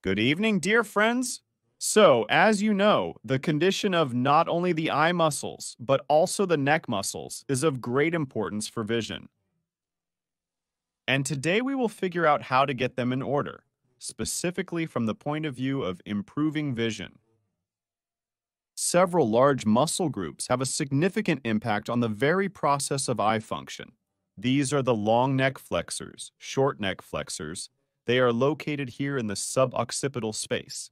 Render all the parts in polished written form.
Good evening, dear friends. So, as you know, the condition of not only the eye muscles, but also the neck muscles is of great importance for vision. And today we will figure out how to get them in order, specifically from the point of view of improving vision. Several large muscle groups have a significant impact on the very process of eye function. These are the long neck flexors, short neck flexors. They are located here in the suboccipital space.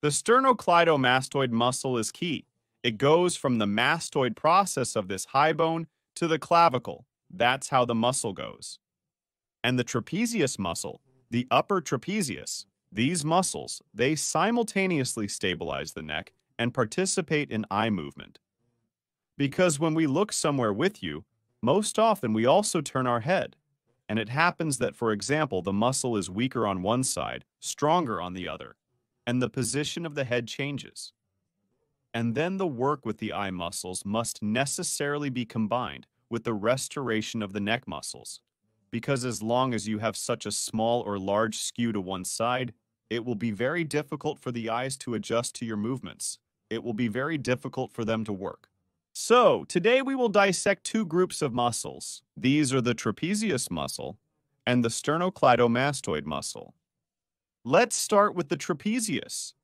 The sternocleidomastoid muscle is key. It goes from the mastoid process of this high bone to the clavicle. That's how the muscle goes. And the trapezius muscle, the upper trapezius, these muscles, they simultaneously stabilize the neck and participate in eye movement. Because when we look somewhere with you, most often we also turn our head. And it happens that, for example, the muscle is weaker on one side, stronger on the other, and the position of the head changes. And then the work with the eye muscles must necessarily be combined with the restoration of the neck muscles, because as long as you have such a small or large skew to one side, it will be very difficult for the eyes to adjust to your movements. It will be very difficult for them to work. So, today we will dissect two groups of muscles. These are the trapezius muscle and the sternocleidomastoid muscle. Let's start with the trapezius.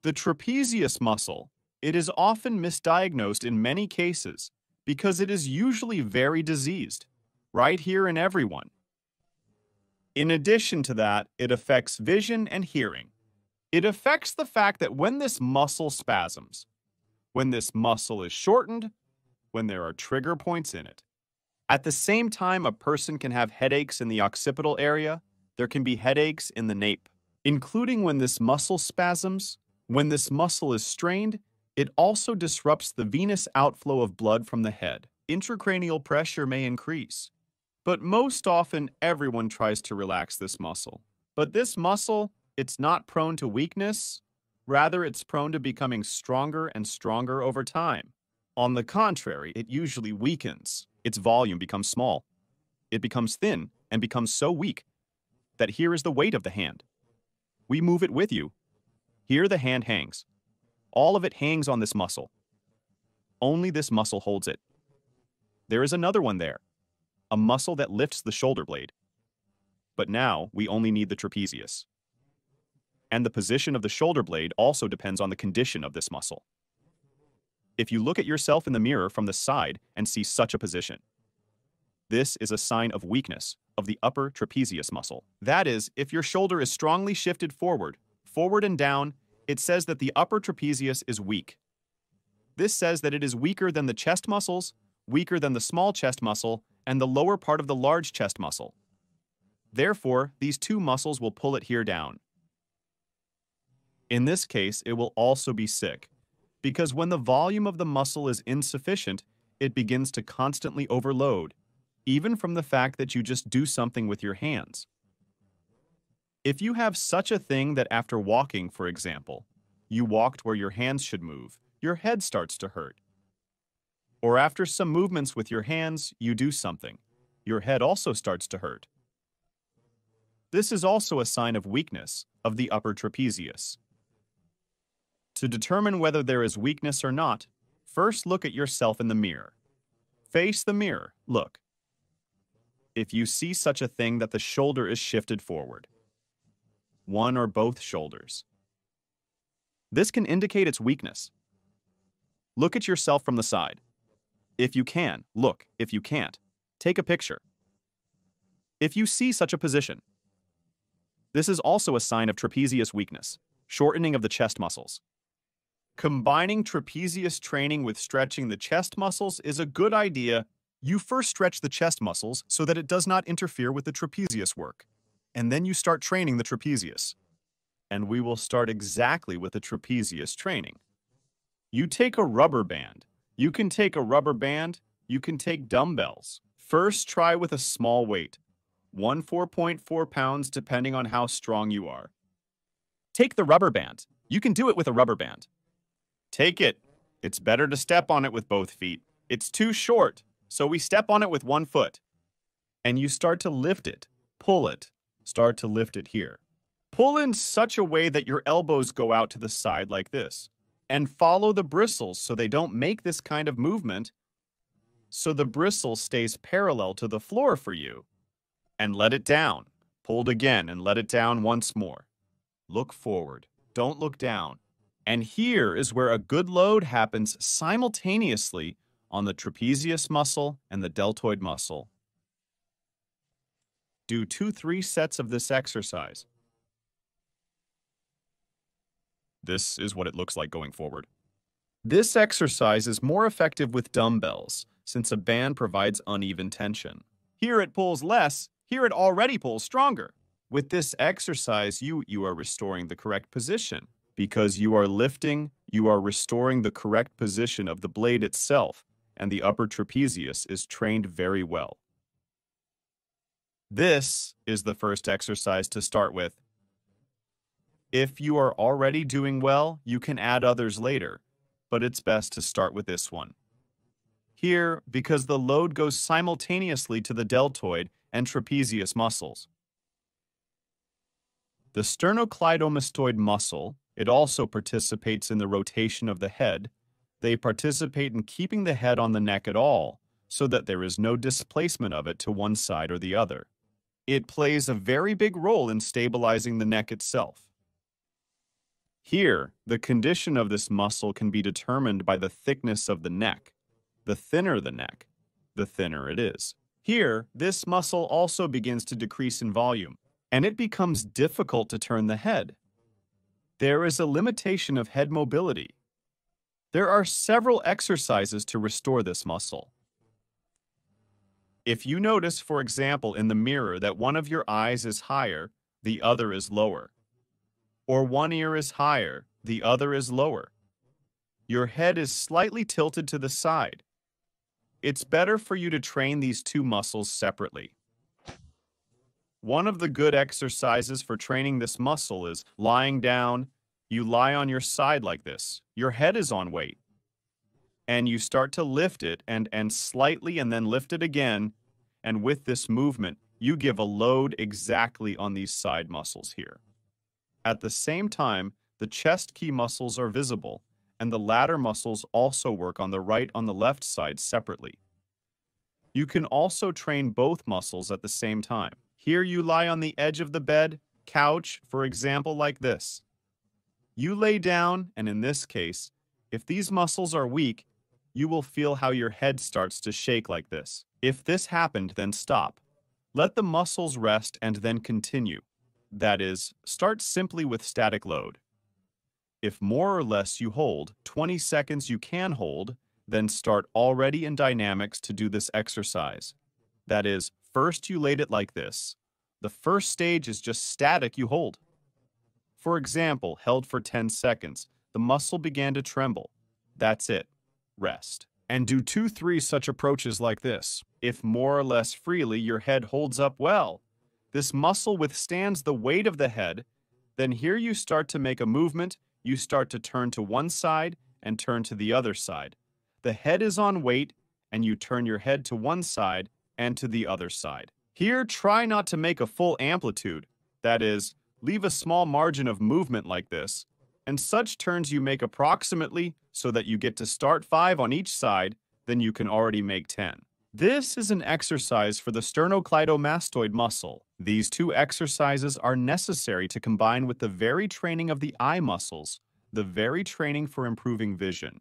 The trapezius muscle, it is often misdiagnosed in many cases because it is usually very diseased, right here in everyone. In addition to that, it affects vision and hearing. It affects the fact that when this muscle spasms, when this muscle is shortened, when there are trigger points in it. At the same time, a person can have headaches in the occipital area. There can be headaches in the nape, including when this muscle spasms. When this muscle is strained, it also disrupts the venous outflow of blood from the head. Intracranial pressure may increase. But most often, everyone tries to relax this muscle. But this muscle, it's not prone to weakness. Rather, it's prone to becoming stronger and stronger over time. On the contrary, it usually weakens. Its volume becomes small. It becomes thin and becomes so weak that here is the weight of the hand. We move it with you. Here the hand hangs. All of it hangs on this muscle. Only this muscle holds it. There is another one there, a muscle that lifts the shoulder blade. But now we only need the trapezius. And the position of the shoulder blade also depends on the condition of this muscle. If you look at yourself in the mirror from the side and see such a position, this is a sign of weakness of the upper trapezius muscle. That is, if your shoulder is strongly shifted forward and down, it says that the upper trapezius is weak. This says that it is weaker than the chest muscles, weaker than the small chest muscle, and the lower part of the large chest muscle. Therefore, these two muscles will pull it here down. In this case, it will also be sick, because when the volume of the muscle is insufficient, it begins to constantly overload, even from the fact that you just do something with your hands. If you have such a thing that after walking, for example, you walked where your hands should move, your head starts to hurt. Or after some movements with your hands, you do something, your head also starts to hurt. This is also a sign of weakness of the upper trapezius. To determine whether there is weakness or not, first look at yourself in the mirror. Face the mirror, look. If you see such a thing that the shoulder is shifted forward, one or both shoulders, this can indicate its weakness. Look at yourself from the side. If you can, look. If you can't, take a picture. If you see such a position, this is also a sign of trapezius weakness, shortening of the chest muscles. Combining trapezius training with stretching the chest muscles is a good idea. You first stretch the chest muscles so that it does not interfere with the trapezius work. And then you start training the trapezius. And we will start exactly with the trapezius training. You take a rubber band. You can take a rubber band. You can take dumbbells. First, try with a small weight, 4.4 pounds depending on how strong you are. Take the rubber band. You can do it with a rubber band. Take it. It's better to step on it with both feet. It's too short, so we step on it with one foot. And you start to lift it, pull it, start to lift it here. Pull in such a way that your elbows go out to the side like this. And follow the bristles so they don't make this kind of movement, so the bristle stays parallel to the floor for you. And let it down. Pulled again and let it down once more. Look forward. Don't look down. And here is where a good load happens simultaneously on the trapezius muscle and the deltoid muscle. Do 2-3 sets of this exercise. This is what it looks like going forward. This exercise is more effective with dumbbells, since a band provides uneven tension. Here it pulls less, here it already pulls stronger. With this exercise, you are restoring the correct position. Because you are lifting, you are restoring the correct position of the blade itself, and the upper trapezius is trained very well. This is the first exercise to start with. If you are already doing well, you can add others later, but it's best to start with this one. Here, because the load goes simultaneously to the deltoid and trapezius muscles. The sternocleidomastoid muscle, it also participates in the rotation of the head. They participate in keeping the head on the neck at all, so that there is no displacement of it to one side or the other. It plays a very big role in stabilizing the neck itself. Here, the condition of this muscle can be determined by the thickness of the neck. The thinner the neck, the thinner it is. Here, this muscle also begins to decrease in volume, and it becomes difficult to turn the head. There is a limitation of head mobility. There are several exercises to restore this muscle. If you notice, for example, in the mirror that one of your eyes is higher, the other is lower, or one ear is higher, the other is lower, your head is slightly tilted to the side, it's better for you to train these two muscles separately. One of the good exercises for training this muscle is lying down. You lie on your side like this. Your head is on weight. And you start to lift it and slightly and then lift it again. And with this movement, you give a load exactly on these side muscles here. At the same time, the chest key muscles are visible, and the ladder muscles also work on the left side separately. You can also train both muscles at the same time. Here you lie on the edge of the bed, couch, for example, like this. You lay down, and in this case, if these muscles are weak, you will feel how your head starts to shake like this. If this happened, then stop. Let the muscles rest and then continue. That is, start simply with static load. If more or less you hold, 20 seconds you can hold, then start already in dynamics to do this exercise. That is, first you laid it like this. The first stage is just static you hold. For example, held for 10 seconds, the muscle began to tremble. That's it. Rest. And do 2-3 such approaches like this. If more or less freely your head holds up well, this muscle withstands the weight of the head, then here you start to make a movement, you start to turn to one side and turn to the other side. The head is on weight, and you turn your head to one side and to the other side. Here, try not to make a full amplitude. That is, leave a small margin of movement like this, and such turns you make approximately so that you get to start 5 on each side, then you can already make 10. This is an exercise for the sternocleidomastoid muscle. These two exercises are necessary to combine with the very training of the eye muscles, the very training for improving vision.